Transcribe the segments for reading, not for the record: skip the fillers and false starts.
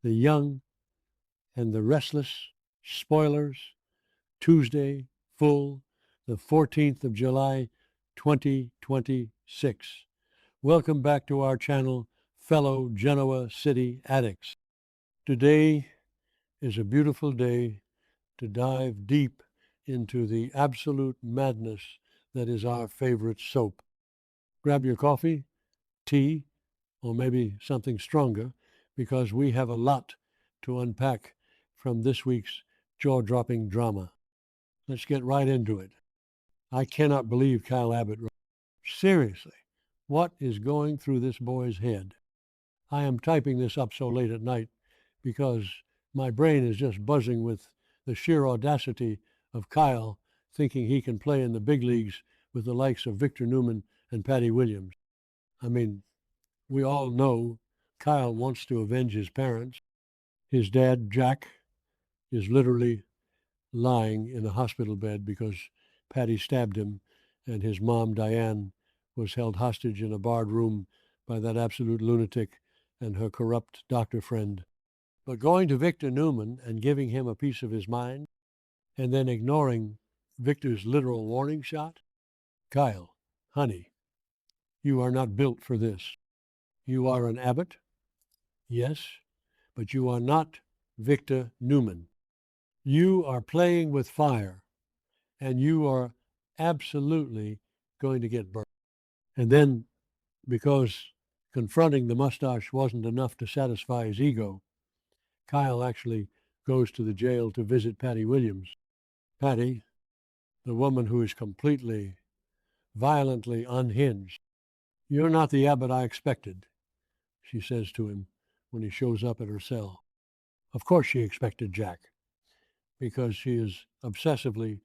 the young and the restless. Spoilers Tuesday Full, the 14th of July, 2026. Welcome back to our channel, fellow Genoa City addicts. Today is a beautiful day to dive deep into the absolute madness that is our favorite soap. Grab your coffee, tea, or maybe something stronger, because we have a lot to unpack from this week's jaw-dropping drama. Let's get right into it. I cannot believe Kyle Abbott. Seriously, what is going through this boy's head? I am typing this up so late at night because my brain is just buzzing with the sheer audacity of Kyle thinking he can play in the big leagues with the likes of Victor Newman and Patty Williams. I mean, we all know Kyle wants to avenge his parents. His dad, Jack, is literally lying in a hospital bed because Patty stabbed him, and his mom, Diane, was held hostage in a barred room by that absolute lunatic and her corrupt doctor friend. But going to Victor Newman and giving him a piece of his mind, and then ignoring Victor's literal warning shot? Kyle, honey, you are not built for this. You are an Abbott, yes, but you are not Victor Newman. You are playing with fire, and you are absolutely going to get burned. And then, because confronting the mustache wasn't enough to satisfy his ego, Kyle actually goes to the jail to visit Patty Williams. Patty, the woman who is completely, violently unhinged. You're not the Abbott I expected, she says to him when he shows up at her cell. Of course she expected Jack, because she is obsessively,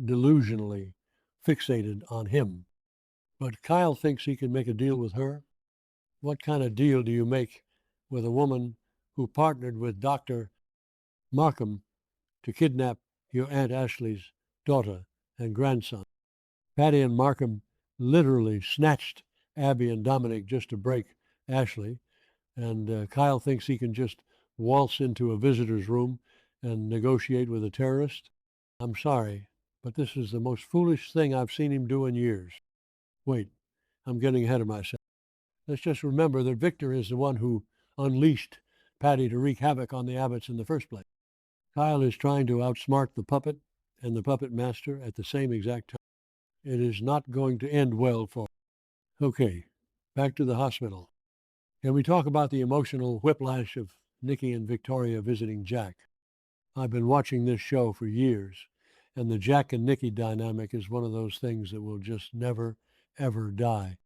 delusionally fixated on him. But Kyle thinks he can make a deal with her. What kind of deal do you make with a woman who partnered with Dr. Markham to kidnap your Aunt Ashley's daughter and grandson? Patty and Markham literally snatched Abby and Dominic just to break Ashley, and Kyle thinks he can just waltz into a visitor's room and negotiate with a terrorist. I'm sorry, but this is the most foolish thing I've seen him do in years. Wait, I'm getting ahead of myself. Let's just remember that Victor is the one who unleashed Patty to wreak havoc on the Abbotts in the first place. Kyle is trying to outsmart the puppet and the puppet master at the same exact time. It is not going to end well for him. Okay, back to the hospital. Can we talk about the emotional whiplash of Nikki and Victoria visiting Jack? I've been watching this show for years, and the Jack and Nikki dynamic is one of those things that will just never, ever die.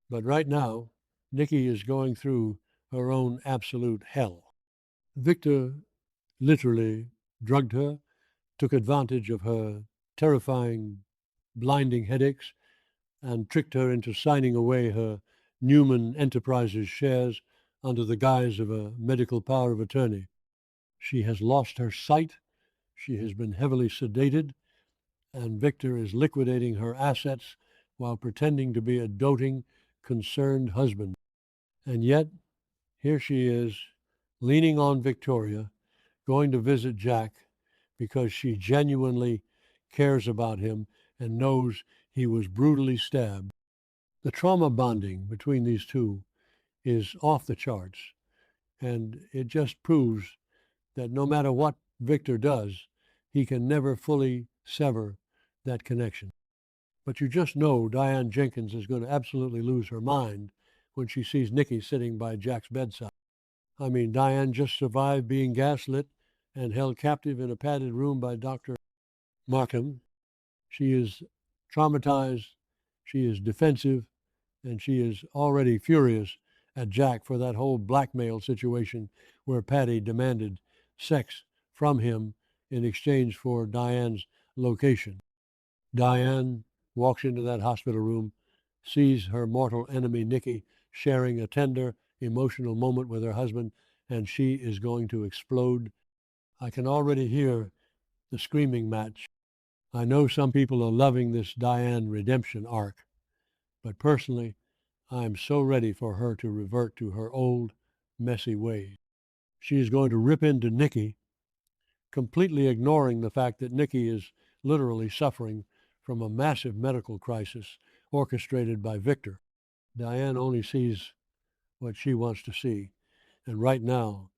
But right now, Nikki is going through her own absolute hell. Victor literally drugged her, took advantage of her terrifying, blinding headaches, and tricked her into signing away her Newman Enterprises shares under the guise of a medical power of attorney. She has lost her sight, she has been heavily sedated, and Victor is liquidating her assets while pretending to be a doting, concerned husband. And yet, here she is, leaning on Victoria, going to visit Jack because she genuinely cares about him and knows he was brutally stabbed. The trauma bonding between these two is off the charts, and it just proves that no matter what Victor does, he can never fully sever that connection. But you just know Diane Jenkins is going to absolutely lose her mind when she sees Nikki sitting by Jack's bedside. I mean, Diane just survived being gaslit and held captive in a padded room by Dr. Markham. She is traumatized, she is defensive, and she is already furious at Jack for that whole blackmail situation where Patty demanded sex from him in exchange for Diane's location. Diane walks into that hospital room, sees her mortal enemy Nikki sharing a tender, emotional moment with her husband, and she is going to explode. I can already hear the screaming match. I know some people are loving this Diane redemption arc, but personally, I am so ready for her to revert to her old, messy ways. She is going to rip into Nikki, completely ignoring the fact that Nikki is literally suffering from a massive medical crisis orchestrated by Victor. Diane only sees what she wants to see, and right now,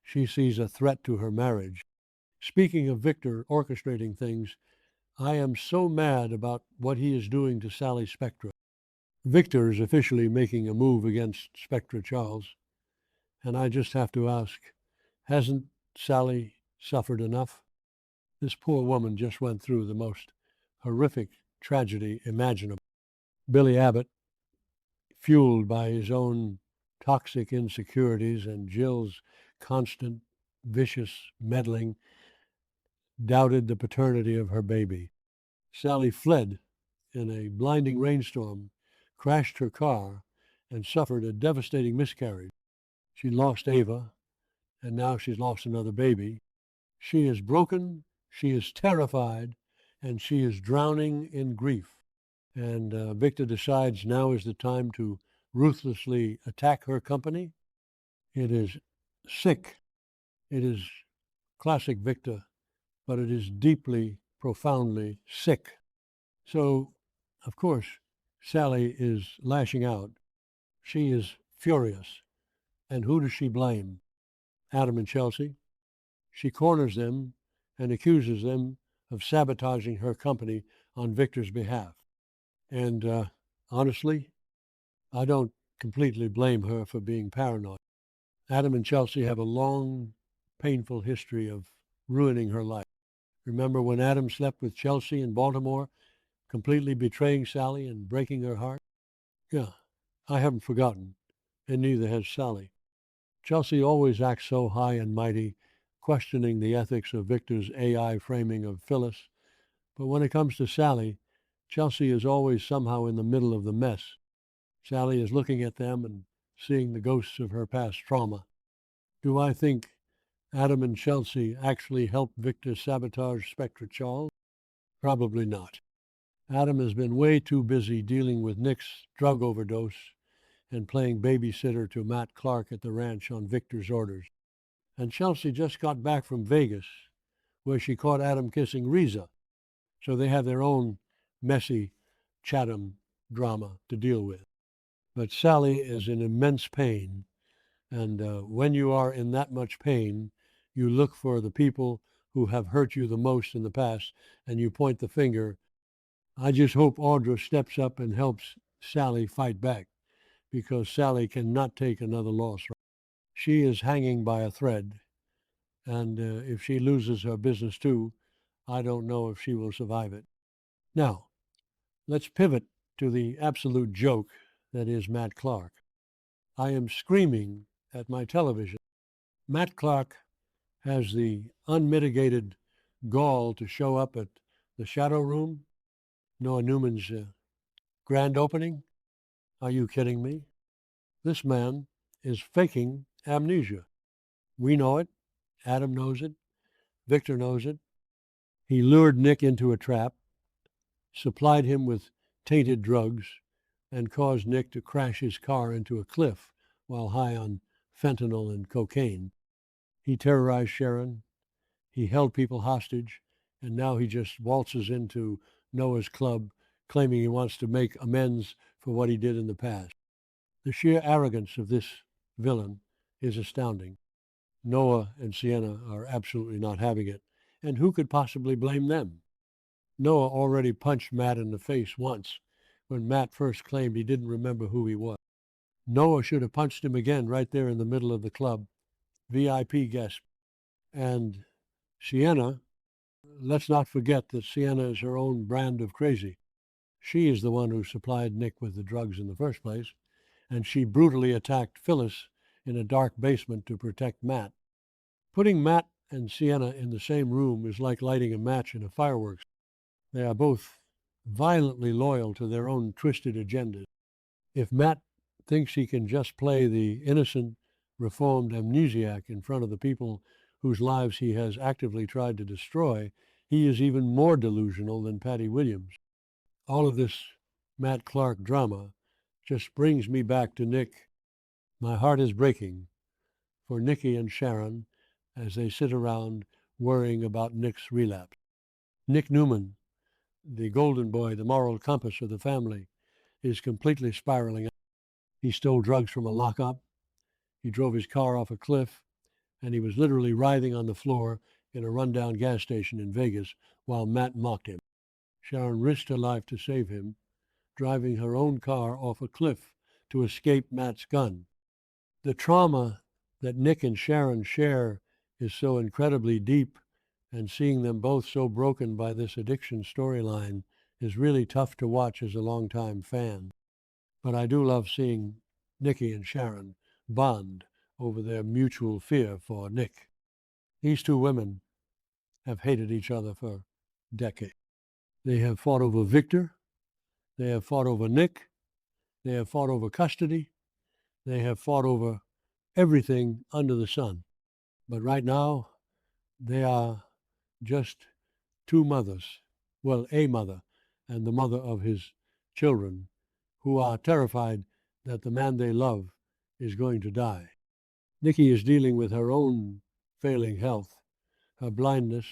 she sees a threat to her marriage. Speaking of Victor orchestrating things, I am so mad about what he is doing to Sally Spectra. Victor is officially making a move against Spectra Charles, and I just have to ask, hasn't Sally suffered enough? This poor woman just went through the most horrific tragedy imaginable. Billy Abbott, fueled by his own toxic insecurities and Jill's constant vicious meddling, doubted the paternity of her baby. Sally fled in a blinding rainstorm, crashed her car, and suffered a devastating miscarriage. She lost Ava, and now she's lost another baby. She is broken, she is terrified, and she is drowning in grief. And Victor decides now is the time to ruthlessly attack her company. It is sick. It is classic Victor, but it is deeply, profoundly sick. So, of course, Sally is lashing out. She is furious. And who does she blame? Adam and Chelsea. She corners them and accuses them of sabotaging her company on Victor's behalf. And honestly, I don't completely blame her for being paranoid. Adam and Chelsea have a long, painful history of ruining her life. Remember when Adam slept with Chelsea in Baltimore, completely betraying Sally and breaking her heart? Yeah, I haven't forgotten, and neither has Sally. Chelsea always acts so high and mighty, questioning the ethics of Victor's AI framing of Phyllis. But when it comes to Sally, Chelsea is always somehow in the middle of the mess. Sally is looking at them and seeing the ghosts of her past trauma. Do I think Adam and Chelsea actually helped Victor sabotage Spectra Charles? Probably not. Adam has been way too busy dealing with Nick's drug overdose and playing babysitter to Matt Clark at the ranch on Victor's orders. And Chelsea just got back from Vegas, where she caught Adam kissing Riza. So they have their own messy Chatham drama to deal with. But Sally is in immense pain, and when you are in that much pain, you look for the people who have hurt you the most in the past, and you point the finger. I just hope Audra steps up and helps Sally fight back, because Sally cannot take another loss. She is hanging by a thread, and if she loses her business too, I don't know if she will survive it. Now, let's pivot to the absolute joke that is Matt Clark. I am screaming at my television. Matt Clark has the unmitigated gall to show up at the Shadow Room, Noah Newman's grand opening. Are you kidding me? This man is faking amnesia. We know it. Adam knows it. Victor knows it. He lured Nick into a trap, supplied him with tainted drugs, and caused Nick to crash his car into a cliff while high on fentanyl and cocaine. He terrorized Sharon. He held people hostage, and now he just waltzes into Noah's club claiming he wants to make amends for what he did in the past. The sheer arrogance of this villain is astounding. Noah and Sienna are absolutely not having it, and who could possibly blame them? Noah already punched Matt in the face once when Matt first claimed he didn't remember who he was. Noah should have punched him again right there in the middle of the club. VIP guest. And Sienna, let's not forget that Sienna is her own brand of crazy. She is the one who supplied Nick with the drugs in the first place, and she brutally attacked Phyllis in a dark basement to protect Matt. Putting Matt and Sienna in the same room is like lighting a match in a fireworks. They are both violently loyal to their own twisted agendas. If Matt thinks he can just play the innocent, reformed amnesiac in front of the people whose lives he has actively tried to destroy, he is even more delusional than Patty Williams. All of this Matt Clark drama just brings me back to Nick. My heart is breaking for Nikki and Sharon as they sit around worrying about Nick's relapse. Nick Newman, the golden boy, the moral compass of the family, is completely spiraling out. He stole drugs from a lockup. He drove his car off a cliff, and he was literally writhing on the floor in a rundown gas station in Vegas while Matt mocked him. Sharon risked her life to save him, driving her own car off a cliff to escape Matt's gun. The trauma that Nick and Sharon share is so incredibly deep, and seeing them both so broken by this addiction storyline is really tough to watch as a longtime fan. But I do love seeing Nikki and Sharon bond over their mutual fear for Nick. These two women have hated each other for decades. They have fought over Victor. They have fought over Nick. They have fought over custody. They have fought over everything under the sun. But right now, they are just two mothers. Well, a mother and the mother of his children, who are terrified that the man they love is going to die. Nikki is dealing with her own failing health, her blindness,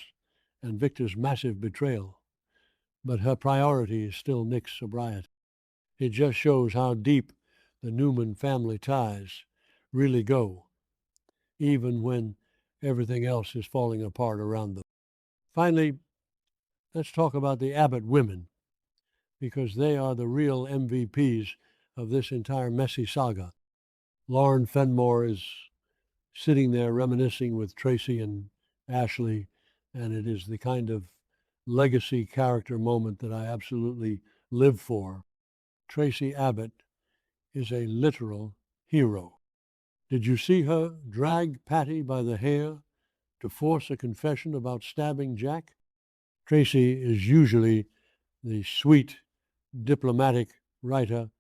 and Victor's massive betrayal. But her priority is still Nick's sobriety. It just shows how deep the Newman family ties really go, even when everything else is falling apart around them. Finally, let's talk about the Abbott women, because they are the real MVPs of this entire messy saga. Lauren Fenmore is sitting there reminiscing with Tracy and Ashley, and it is the kind of legacy character moment that I absolutely live for. Tracy Abbott is a literal hero. Did you see her drag Patty by the hair to force a confession about stabbing Jack? Tracy is usually the sweet, diplomatic writer,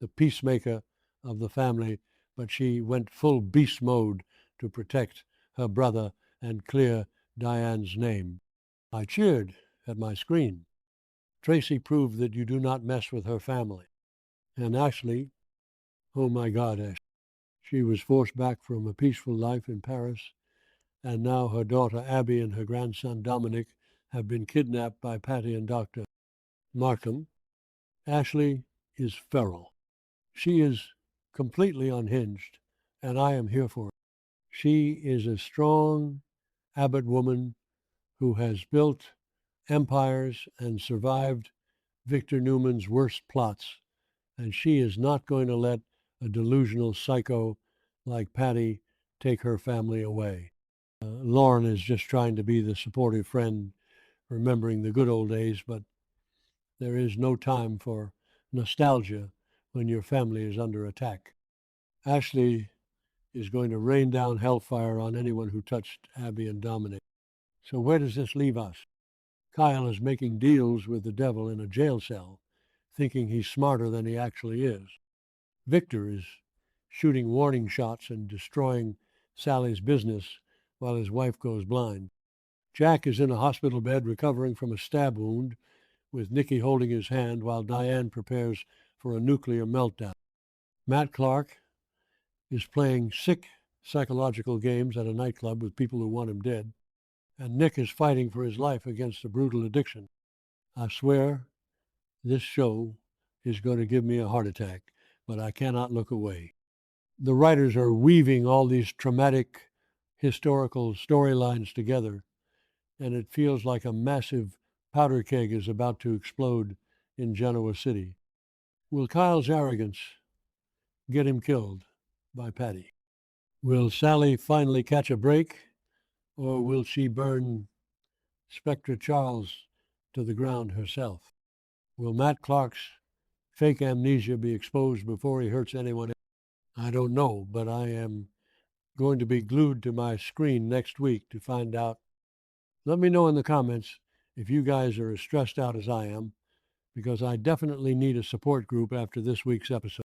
the peacemaker of the family, but she went full beast mode to protect her brother and clear Diane's name. I cheered at my screen. Tracy proved that you do not mess with her family. And Ashley, oh my God, Ashley. She was forced back from a peaceful life in Paris, and now her daughter Abby and her grandson Dominic have been kidnapped by Patty and Dr. Markham. Ashley is feral. She is completely unhinged, and I am here for it. She is a strong Abbott woman who has built empires and survived Victor Newman's worst plots, and she is not going to let a delusional psycho like Patty take her family away. Lauren is just trying to be the supportive friend, remembering the good old days, but there is no time for nostalgia when your family is under attack. Ashley is going to rain down hellfire on anyone who touched Abby and Dominic. So where does this leave us? Kyle is making deals with the devil in a jail cell, thinking he's smarter than he actually is. Victor is shooting warning shots and destroying Sally's business while his wife goes blind. Jack is in a hospital bed recovering from a stab wound, with Nikki holding his hand while Diane prepares for a nuclear meltdown. Matt Clark is playing sick psychological games at a nightclub with people who want him dead, and Nick is fighting for his life against a brutal addiction. I swear this show is going to give me a heart attack, but I cannot look away. The writers are weaving all these traumatic historical storylines together, and it feels like a massive powder keg is about to explode in Genoa City. Will Kyle's arrogance get him killed by Patty? Will Sally finally catch a break, or will she burn Spectre Charles to the ground herself? Will Matt Clark's fake amnesia be exposed before he hurts anyone else? I don't know, but I am going to be glued to my screen next week to find out. Let me know in the comments if you guys are as stressed out as I am, because I definitely need a support group after this week's episode.